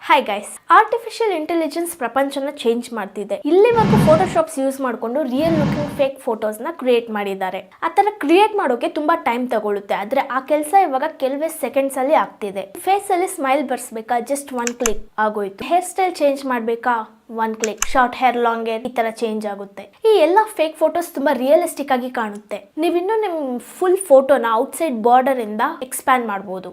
Hi guys, artificial intelligence ಪ್ರಪಂಚನ change ಮಾಡ್ತಿದೆ. ಇಲ್ಲಿವರೆಗೂ ಫೋಟೋಶಾಪ್ಸ್ ಯೂಸ್ ಮಾಡಿಕೊಂಡು ರಿಯಲ್ ಲುಕಿಂಗ್ ಫೇಕ್ ಫೋಟೋಸ್ನ ಕ್ರಿಯೇಟ್ ಮಾಡಿದ್ದಾರೆ. ಆ ಥರ ಕ್ರಿಯೇಟ್ ಮಾಡೋಕೆ ತುಂಬಾ ಟೈಮ್ ತಗೊಳುತ್ತೆ, ಆದರೆ ಆ ಕೆಲಸ ಇವಾಗ ಕೆಲವೇ ಸೆಕೆಂಡ್ಸ್ ಅಲ್ಲಿ ಆಗ್ತಿದೆ. ಫೇಸ್ ಅಲ್ಲಿ ಸ್ಮೈಲ್ ಬರ್ಸ್ಬೇಕಾ, ಜಸ್ಟ್ ಒನ್ ಕ್ಲಿಕ್ ಆಗೋಯ್ತು. ಹೇರ್ ಸ್ಟೈಲ್ ಚೇಂಜ್ ಮಾಡ್ಬೇಕಾ, one click. Short hair, long hair, ಈ ತರ ಚೇಂಜ್ ಆಗುತ್ತೆ. ಈ ಎಲ್ಲ ಫೇಕ್ ಫೋಟೋಸ್ ತುಂಬಾ ರಿಯಲಿಸ್ಟಿಕ್ ಆಗಿ ಕಾಣುತ್ತೆ. ನೀವಿನ್ನೂ ನಿಮ್ ಫುಲ್ ಫೋಟೋನ ಔಟ್ಸೈಡ್ ಬಾರ್ಡರ್ ಇಂದ ಎಕ್ಸ್ಪ್ಯಾಂಡ್ ಮಾಡಬಹುದು.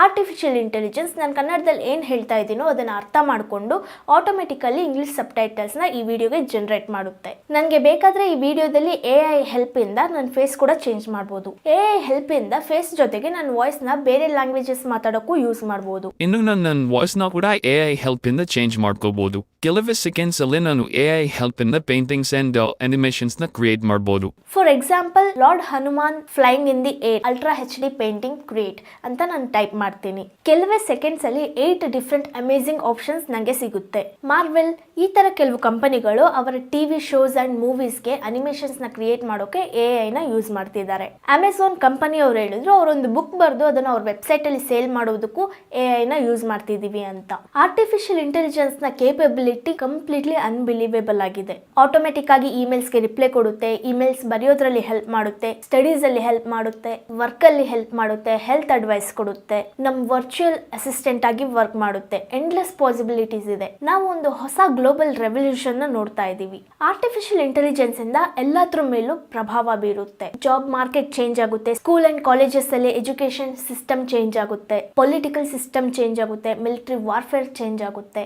ಆರ್ಟಿಫಿಷಿಯಲ್ ಇಂಟೆಲಿಜೆನ್ಸ್ ನಾನು ಕನ್ನಡದಲ್ಲಿ ಏನು ಹೇಳ್ತಾ ಇದ್ದೀನೋ ಅದನ್ನು ಅರ್ಥ ಮಾಡಿಕೊಂಡು ಆಟೋಮೆಟಿಕಲಿ ಇಂಗ್ಲಿಷ್ ಸಬ್ಟೈಟಲ್ಸ್ನ ಈ ವಿಡಿಯೋಗೆ ಜನರೇಟ್ ಮಾಡುತ್ತೆ. ನನಗೆ ಬೇಕಾದರೆ ಈ ವಿಡಿಯೋದಲ್ಲಿ AI ಹೆಲ್ಪಿಂದ ನನ್ನ ಫೇಸ್ ಕೂಡ ಚೇಂಜ್ ಮಾಡ್ಬೋದು. AI ಹೆಲ್ಪಿಂದ ಫೇಸ್ ಜೊತೆಗೆ ನನ್ನ ವಾಯ್ಸ್ನ ಬೇರೆ ಲ್ಯಾಂಗ್ವೇಜಸ್ ಮಾತಾಡೋಕ್ಕೂ ಯೂಸ್ ಮಾಡ್ಬೋದು. ಇನ್ನು ನನ್ನ ವಾಯ್ಸ್ನ ಕೂಡ AI ಹೆಲ್ಪಿಂದ ಚೇಂಜ್ ಮಾಡ್ಕೋಬಹುದು. ಕೆಲವೇ ಸೆಕೆಂಡ್ಸ್ ಅಲ್ಲಿ ನಾನು AI ಹೆಲ್ಪಿಂದ ಪೇಂಟಿಂಗ್ಸ್ ಅಂಡ್ ಅನಿಮೇಷನ್ಸ್ನ ಕ್ರಿಯೇಟ್ ಮಾಡ್ಬೋದು. For example, lord Hanuman flying in the air ultra HD painting create ಅಂತ ನಾನು ಟೈಪ್ ಮಾಡ್ತೀನಿ. ಕೆಲವೇ ಸೆಕೆಂಡ್ಸ್ ಅಲ್ಲಿ 8 ಡಿಫ್ರೆಂಟ್ ಅಮೇಜಿಂಗ್ ಆಪ್ಷನ್ಸ್ ನನಗೆ ಸಿಗುತ್ತೆ. ಮಾರ್ವೆಲ್ ಈ ತರ ಕೆಲವು ಕಂಪನಿಗಳು ಅವರ ಟಿವಿ ಶೋಸ್ ಅಂಡ್ ಮೂವೀಸ್ಗೆ ಅನಿಮೇಷನ್ಸ್ ನ ಕ್ರಿಯೇಟ್ ಮಾಡೋಕೆ AI ನ ಯೂಸ್ ಮಾಡ್ತಿದ್ದಾರೆ. ಅಮೆಝಾನ್ ಕಂಪನಿ ಅವ್ರು ಹೇಳಿದ್ರು ಅವರೊಂದು ಬುಕ್ ಬರೆದು ಅದನ್ನ ಅವ್ರ ವೆಬ್ಸೈಟ್ ಅಲ್ಲಿ ಸೇಲ್ ಮಾಡೋದಕ್ಕೂ AI ನ ಯೂಸ್ ಮಾಡ್ತಿದೀವಿ ಅಂತ. ಆರ್ಟಿಫಿಷಿಯಲ್ ಇಂಟೆಲಿಜೆನ್ಸ್ ನ ಕೇಪಬಿಲಿಟಿ ಕಂಪ್ಲೀಟ್ಲಿ ಅನ್ಬಿಲೀವೇಬಲ್ ಆಗಿದೆ. ಆಟೋಮೆಟಿಕ್ ಆಗಿ ಇಮೇಲ್ಸ್ಗೆ ರಿಪ್ಲೈ ಕೊಡುತ್ತೆ, ಇಮೇಲ್ಸ್ ಬರೆಯೋದ್ರಲ್ಲಿ ಹೆಲ್ಪ್ ಮಾಡುತ್ತೆ, ಸ್ಟಡೀಸ್ ಅಲ್ಲಿ ಹೆಲ್ಪ್ ಮಾಡುತ್ತೆ, ವರ್ಕ್ ಅಲ್ಲಿ ಹೆಲ್ಪ್ ಮಾಡುತ್ತೆ, ಹೆಲ್ತ್ ಅಡ್ವೈಸ್ ಕೊಡುತ್ತೆ, ನಮ್ ವರ್ಚುವಲ್ ಅಸಿಸ್ಟೆಂಟ್ ಆಗಿ ವರ್ಕ್ ಮಾಡುತ್ತೆ. ಎಂಡ್ಲೆಸ್ ಪಾಸಿಬಿಲಿಟೀಸ್ ಇದೆ. ನಾವು ಒಂದು ಹೊಸ ಗ್ಲೋಬಲ್ ರೆವಲ್ಯೂಷನ್ ನೋಡ್ತಾ ಇದೀವಿ. ಆರ್ಟಿಫಿಷಿಯಲ್ ಇಂಟೆಲಿಜೆನ್ಸ್ ಇಂದ ಎಲ್ಲಾದ್ರ ಮೇಲೂ ಪ್ರಭಾವ ಬೀರುತ್ತೆ. ಜಾಬ್ ಮಾರ್ಕೆಟ್ ಚೇಂಜ್ ಆಗುತ್ತೆ, ಸ್ಕೂಲ್ ಅಂಡ್ ಕಾಲೇಜಸ್ ಅಲ್ಲಿ ಎಜುಕೇಶನ್ ಸಿಸ್ಟಮ್ ಚೇಂಜ್ ಆಗುತ್ತೆ, ಪೊಲಿಟಿಕಲ್ ಸಿಸ್ಟಮ್ ಚೇಂಜ್ ಆಗುತ್ತೆ, ಮಿಲಿಟರಿ ವಾರ್ಫೇರ್ ಚೇಂಜ್ ಆಗುತ್ತೆ.